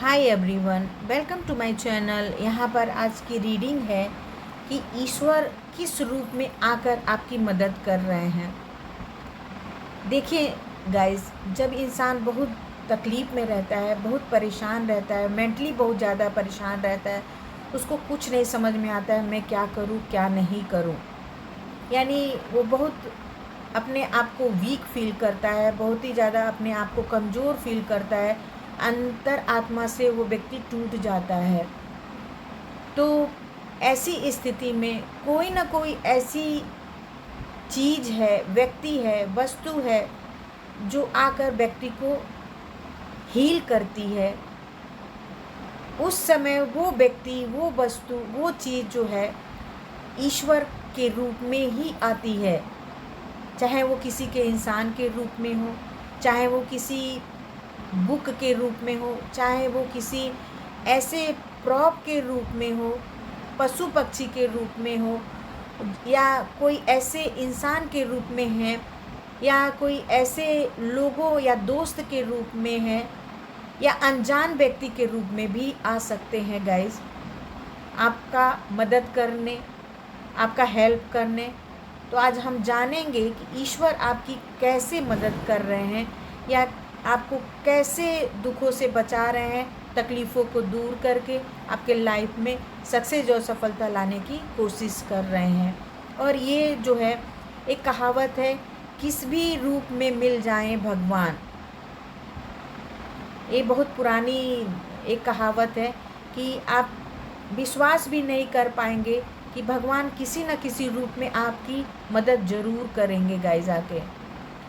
Hi everyone, welcome to my channel. यहाँ पर आज की रीडिंग है कि ईश्वर किस रूप में आकर आपकी मदद कर रहे हैं। देखिए गाइस, जब इंसान बहुत तकलीफ़ में रहता है, बहुत परेशान रहता है, मेंटली बहुत ज़्यादा परेशान रहता है, उसको कुछ नहीं समझ में आता है मैं क्या करूँ क्या नहीं करूँ। यानी वो बहुत अपने आप को वीक फील करता है, बहुत ही ज़्यादा अपने आप को कमज़ोर फील करता है, अंतर आत्मा से वो व्यक्ति टूट जाता है। तो ऐसी स्थिति में कोई ना कोई ऐसी चीज़ है, व्यक्ति है, वस्तु है जो आकर व्यक्ति को हील करती है। उस समय वो व्यक्ति, वो वस्तु, वो चीज़ जो है ईश्वर के रूप में ही आती है। चाहे वो किसी के इंसान के रूप में हो, चाहे वो किसी बुक के रूप में हो, चाहे वो किसी ऐसे प्रॉप के रूप में हो, पशु पक्षी के रूप में हो, या कोई ऐसे इंसान के रूप में है, या कोई ऐसे लोगों या दोस्त के रूप में है, या अनजान व्यक्ति के रूप में भी आ सकते हैं गाइस, आपका मदद करने, आपका हेल्प करने। तो आज हम जानेंगे कि ईश्वर आपकी कैसे मदद कर रहे हैं, या आपको कैसे दुखों से बचा रहे हैं, तकलीफ़ों को दूर करके आपके लाइफ में सक्सेस और सफलता लाने की कोशिश कर रहे हैं। और ये जो है एक कहावत है, किस भी रूप में मिल जाएं भगवान। ये बहुत पुरानी एक कहावत है कि आप विश्वास भी नहीं कर पाएंगे कि भगवान किसी न किसी रूप में आपकी मदद ज़रूर करेंगे गाइस आके।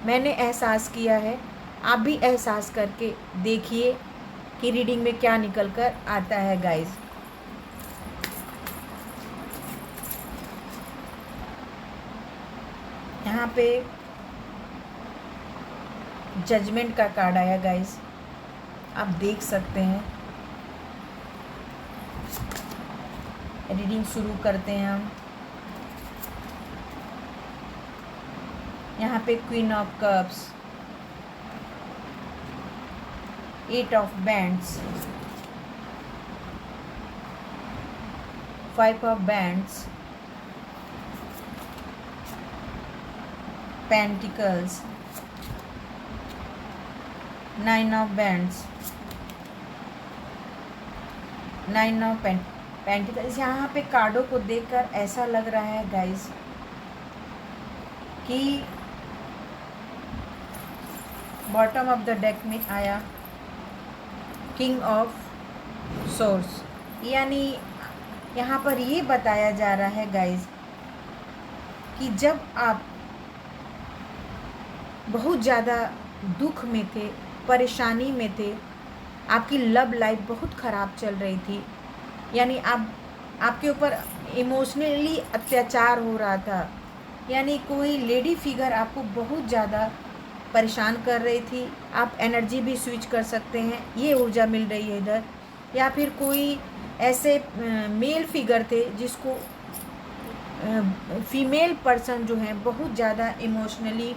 मैंने एहसास किया है, आप भी एहसास करके देखिए कि रीडिंग में क्या निकल कर आता है गाइस। यहाँ पे जजमेंट का कार्ड आया गाइस, आप देख सकते हैं। रीडिंग शुरू करते हैं हम। यहाँ पे queen of cups, 8 of bands, 5 of bands, pentacles, 9 of bands, 9 of pentacles. यहाँ पे कार्डों को देखकर ऐसा लग रहा है गाइस कि बॉटम ऑफ द डेक में आया किंग ऑफ सोर्स। यानी यहाँ पर ये बताया जा रहा है गाइस कि जब आप बहुत ज़्यादा दुख में थे, परेशानी में थे, आपकी लव लाइफ बहुत ख़राब चल रही थी, यानी आपके ऊपर इमोशनली अत्याचार हो रहा था, यानी कोई लेडी फिगर आपको बहुत ज़्यादा परेशान कर रही थी। आप एनर्जी भी स्विच कर सकते हैं, ये ऊर्जा मिल रही है इधर। या फिर कोई ऐसे मेल फिगर थे जिसको फीमेल पर्सन जो हैं बहुत ज़्यादा इमोशनली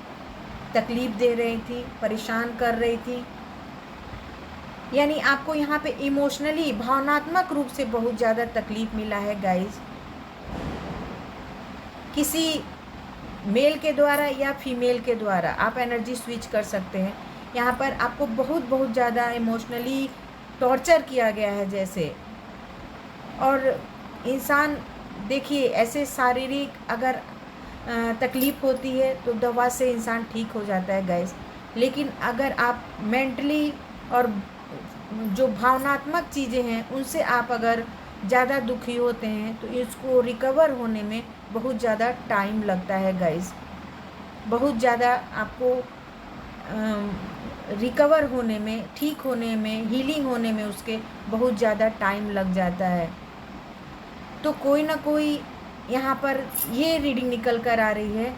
तकलीफ़ दे रही थी, परेशान कर रही थी। यानी आपको यहाँ पे इमोशनली, भावनात्मक रूप से बहुत ज़्यादा तकलीफ़ मिला है गाइस, किसी मेल के द्वारा या फीमेल के द्वारा। आप एनर्जी स्विच कर सकते हैं। यहाँ पर आपको बहुत ज़्यादा इमोशनली टॉर्चर किया गया है जैसे। और इंसान देखिए, ऐसे शारीरिक अगर तकलीफ़ होती है तो दवा से इंसान ठीक हो जाता है गाइस, लेकिन अगर आप मेंटली और जो भावनात्मक चीज़ें हैं उनसे आप अगर ज़्यादा दुखी होते हैं तो इसको रिकवर होने में बहुत ज़्यादा टाइम लगता है गाइस। बहुत ज़्यादा आपको रिकवर होने में, ठीक होने में, हीलिंग होने में उसके बहुत ज़्यादा टाइम लग जाता है। तो कोई ना कोई यहाँ पर ये रीडिंग निकल कर आ रही है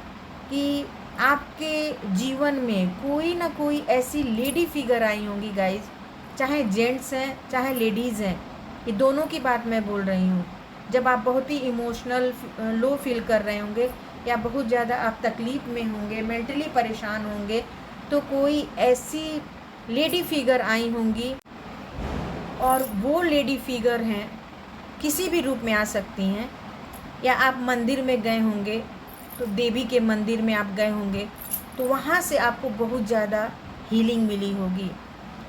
कि आपके जीवन में कोई ना कोई ऐसी लेडी फिगर आई होंगी गाइस, चाहे जेंट्स हैं चाहे लेडीज़ हैं, ये दोनों की बात मैं बोल रही हूँ। जब आप बहुत ही इमोशनल लो फील कर रहे होंगे, या बहुत ज़्यादा आप तकलीफ़ में होंगे, मेंटली परेशान होंगे, तो कोई ऐसी लेडी फिगर आई होंगी और वो लेडी फिगर हैं, किसी भी रूप में आ सकती हैं, या आप मंदिर में गए होंगे तो देवी के मंदिर में आप गए होंगे तो वहाँ से आपको बहुत ज़्यादा हीलिंग मिली होगी,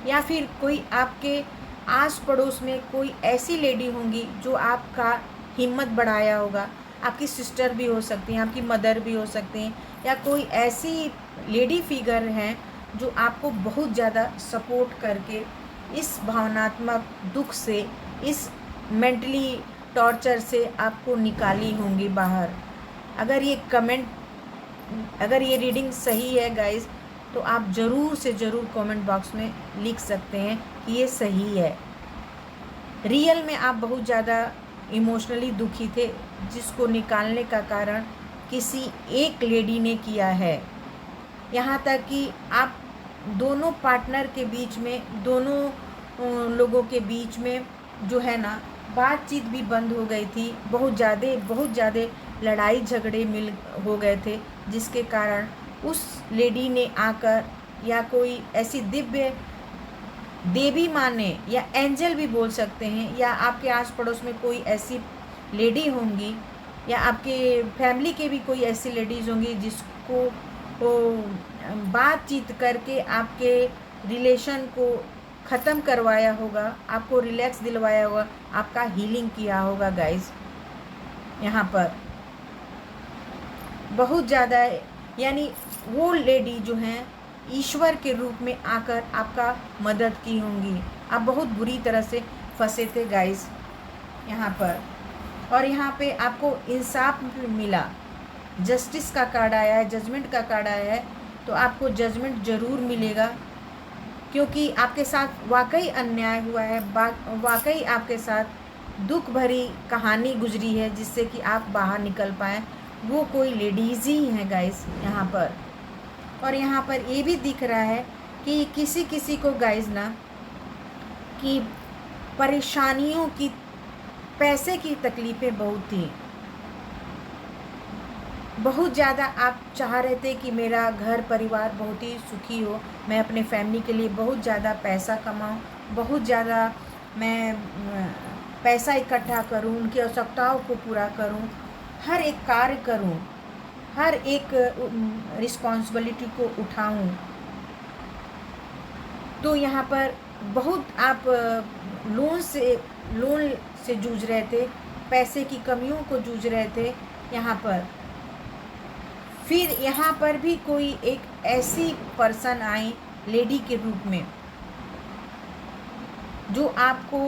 या फिर कोई आपके आस पड़ोस में कोई ऐसी लेडी होंगी जो आपका हिम्मत बढ़ाया होगा। आपकी सिस्टर भी हो सकती हैं, आपकी मदर भी हो सकती हैं, या कोई ऐसी लेडी फिगर हैं जो आपको बहुत ज़्यादा सपोर्ट करके इस भावनात्मक दुख से, इस मेंटली टॉर्चर से आपको निकाली होंगी बाहर। अगर ये रीडिंग सही है गाइस, तो आप ज़रूर से ज़रूर कमेंट बॉक्स में लिख सकते हैं कि ये सही है। रियल में आप बहुत ज़्यादा इमोशनली दुखी थे, जिसको निकालने का कारण किसी एक लेडी ने किया है। यहाँ तक कि आप दोनों पार्टनर के बीच में, दोनों लोगों के बीच में जो है ना, बातचीत भी बंद हो गई थी। बहुत ज़्यादा लड़ाई झगड़े हो गए थे, जिसके कारण उस लेडी ने आकर, या कोई ऐसी दिव्य देवी माँ ने, या एंजल भी बोल सकते हैं, या आपके आस पड़ोस में कोई ऐसी लेडी होंगी, या आपके फैमिली के भी कोई ऐसी लेडीज़ होंगी जिसको बातचीत करके आपके रिलेशन को ख़त्म करवाया होगा, आपको रिलैक्स दिलवाया होगा, आपका हीलिंग किया होगा गाइस। यहाँ पर बहुत ज़्यादा, यानी वो लेडी जो हैं ईश्वर के रूप में आकर आपका मदद की होंगी। आप बहुत बुरी तरह से फंसे थे गाइस यहाँ पर, और यहाँ पे आपको इंसाफ मिला। जस्टिस का कार्ड आया है, जजमेंट का कार्ड आया है, तो आपको जजमेंट ज़रूर मिलेगा, क्योंकि आपके साथ वाकई अन्याय हुआ है, वाकई आपके साथ दुख भरी कहानी गुजरी है, जिससे कि आप बाहर निकल पाएँ। वो कोई लेडीज़ ही हैं गाइस यहाँ पर। और यहाँ पर ये भी दिख रहा है कि किसी किसी को गाइस ना, कि परेशानियों की, पैसे की तकलीफ़ें बहुत थी। बहुत ज़्यादा आप चाह रहे थे कि मेरा घर परिवार बहुत ही सुखी हो, मैं अपने फैमिली के लिए बहुत ज़्यादा पैसा कमाऊं, बहुत ज़्यादा मैं पैसा इकट्ठा करूं, उनकी आवश्यकताओं को पूरा करूं, हर एक कार्य करूं, हर एक रिस्पॉन्सिबिलिटी को उठाऊं। तो यहाँ पर बहुत आप लोन से जूझ रहे थे, पैसे की कमियों को जूझ रहे थे यहाँ पर। फिर यहाँ पर भी कोई एक ऐसी पर्सन आई लेडी के रूप में, जो आपको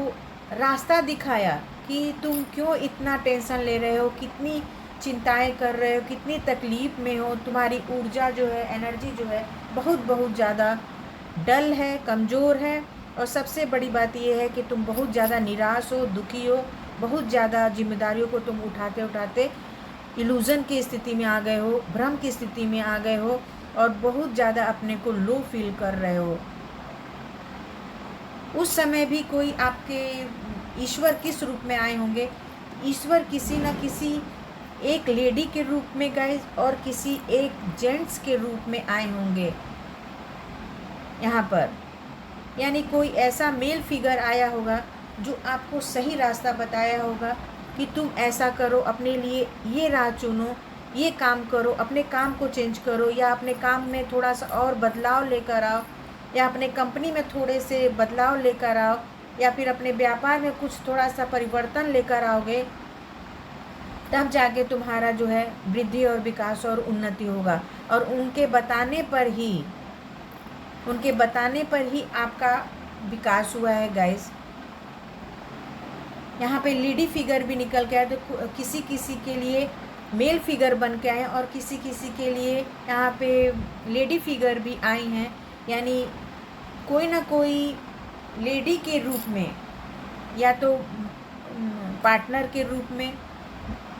रास्ता दिखाया कि तुम क्यों इतना टेंशन ले रहे हो, कितनी चिंताएं कर रहे हो, कितनी तकलीफ़ में हो, तुम्हारी ऊर्जा जो है, एनर्जी जो है, बहुत ज़्यादा डल है, कमज़ोर है, और सबसे बड़ी बात यह है कि तुम बहुत ज़्यादा निराश हो, दुखी हो, बहुत ज़्यादा जिम्मेदारियों को तुम उठाते उठाते इल्यूज़न की स्थिति में आ गए हो, भ्रम की स्थिति में आ गए हो, और बहुत ज़्यादा अपने को लो फील कर रहे हो। उस समय भी कोई आपके ईश्वर किस रूप में आए होंगे? ईश्वर किसी न किसी एक लेडी के रूप में गाइस, और किसी एक जेंट्स के रूप में आए होंगे यहाँ पर। यानी कोई ऐसा मेल फिगर आया होगा जो आपको सही रास्ता बताया होगा कि तुम ऐसा करो, अपने लिए ये राह चुनो, ये काम करो, अपने काम को चेंज करो, या अपने काम में थोड़ा सा और बदलाव लेकर आओ, या अपने कंपनी में थोड़े से बदलाव लेकर आओ, या फिर अपने व्यापार में कुछ थोड़ा सा परिवर्तन लेकर आओगे, तब जाके तुम्हारा जो है वृद्धि और विकास और उन्नति होगा। और उनके बताने पर ही आपका विकास हुआ है गाइस। यहाँ पे लेडी फिगर भी निकल के आए, तो किसी किसी के लिए मेल फिगर बन के आए, और किसी किसी के लिए यहाँ पे लेडी फिगर भी आई हैं। यानी कोई ना कोई लेडी के रूप में, या तो पार्टनर के रूप में,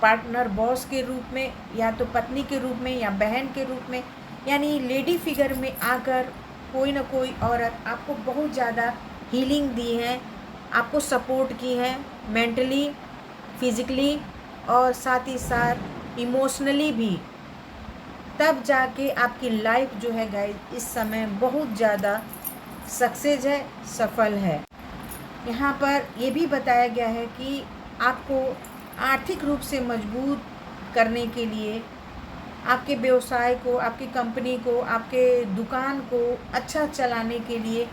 पार्टनर बॉस के रूप में, या तो पत्नी के रूप में, या बहन के रूप में, यानी लेडी फिगर में आकर कोई ना कोई औरत आपको बहुत ज़्यादा हीलिंग दी है, आपको सपोर्ट की है, मेंटली, फिज़िकली, और साथ ही साथ इमोशनली भी। तब जाके आपकी लाइफ जो है गाइस इस समय बहुत ज़्यादा सक्सेस है, सफल है। यहाँ पर ये भी बताया गया है कि आपको आर्थिक रूप से मजबूत करने के लिए, आपके व्यवसाय को, आपकी कंपनी को, आपके दुकान को अच्छा चलाने के लिए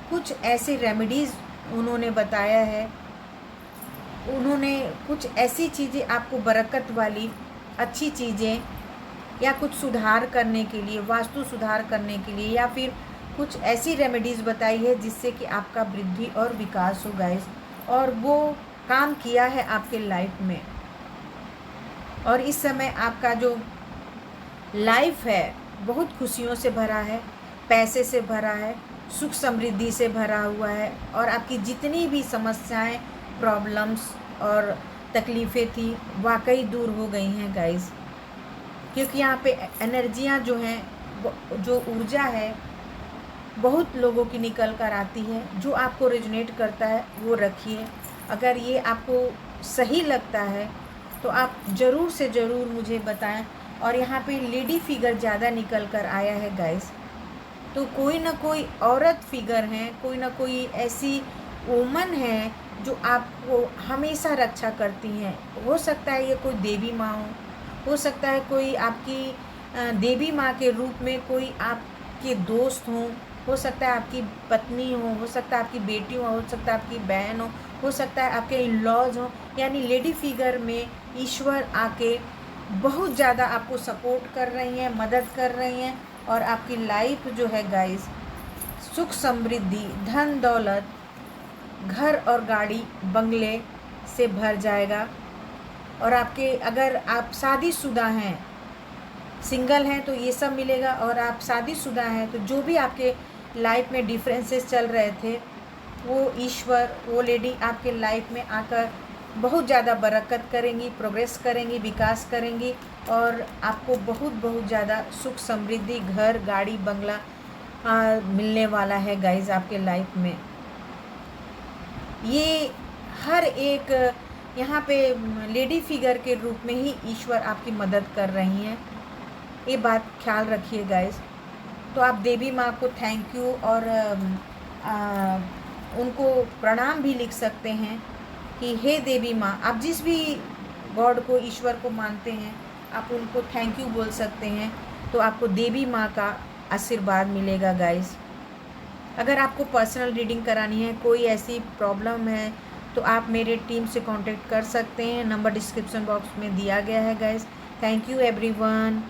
कुछ ऐसे रेमेडीज़ उन्होंने बताया है। उन्होंने कुछ ऐसी चीज़ें आपको बरकत वाली अच्छी चीज़ें, या कुछ सुधार करने के लिए, वास्तु सुधार करने के लिए, या फिर कुछ ऐसी रेमेडीज़ बताई है जिससे कि आपका वृद्धि और विकास हो गाइस। और वो काम किया है आपके लाइफ में, और इस समय आपका जो लाइफ है बहुत खुशियों से भरा है, पैसे से भरा है, सुख समृद्धि से भरा हुआ है, और आपकी जितनी भी समस्याएं, प्रॉब्लम्स और तकलीफ़ें थी वाकई दूर हो गई हैं गाइस। क्योंकि यहाँ पे एनर्जियाँ जो हैं, जो ऊर्जा है बहुत लोगों की निकल कर आती है। जो आपको रेजोनेट करता है वो रखिए। अगर ये आपको सही लगता है तो आप ज़रूर से ज़रूर मुझे बताएं। और यहाँ पे लेडी फिगर ज़्यादा निकल कर आया है गाइस, तो कोई ना कोई औरत फिगर है, कोई ना कोई ऐसी वुमन है जो आपको हमेशा रक्षा करती हैं। हो सकता है ये कोई देवी माँ हो सकता है कोई आपकी देवी माँ के रूप में कोई आपके दोस्त हो सकता है आपकी पत्नी हो सकता है आपकी बेटी हो सकता है आपकी बहन हो सकता है आपके इन लॉज हो। यानी लेडी फिगर में ईश्वर आके बहुत ज़्यादा आपको सपोर्ट कर रही हैं, मदद कर रही हैं, और आपकी लाइफ जो है गाइस सुख समृद्धि, धन दौलत, घर और गाड़ी बंगले से भर जाएगा। और आपके, अगर आप शादीशुदा हैं, सिंगल हैं, तो ये सब मिलेगा। और आप शादीशुदा हैं तो जो भी आपके लाइफ में डिफरेंसेस चल रहे थे वो ईश्वर, वो लेडी आपके लाइफ में आकर बहुत ज़्यादा बरकत करेंगी, प्रोग्रेस करेंगी, विकास करेंगी, और आपको बहुत बहुत ज़्यादा सुख समृद्धि, घर गाड़ी बंगला मिलने वाला है गाइज आपके लाइफ में। ये हर एक यहाँ पे लेडी फिगर के रूप में ही ईश्वर आपकी मदद कर रही हैं, ये बात ख्याल रखिए गाइज। तो आप देवी माँ को थैंक यू और उनको प्रणाम भी लिख सकते हैं कि हे देवी माँ। आप जिस भी गॉड को, ईश्वर को मानते हैं, आप उनको थैंक यू बोल सकते हैं, तो आपको देवी माँ का आशीर्वाद मिलेगा गाइस। अगर आपको पर्सनल रीडिंग करानी है, कोई ऐसी प्रॉब्लम है, तो आप मेरे टीम से कांटेक्ट कर सकते हैं। नंबर डिस्क्रिप्शन बॉक्स में दिया गया है गाइस। Thank you everyone.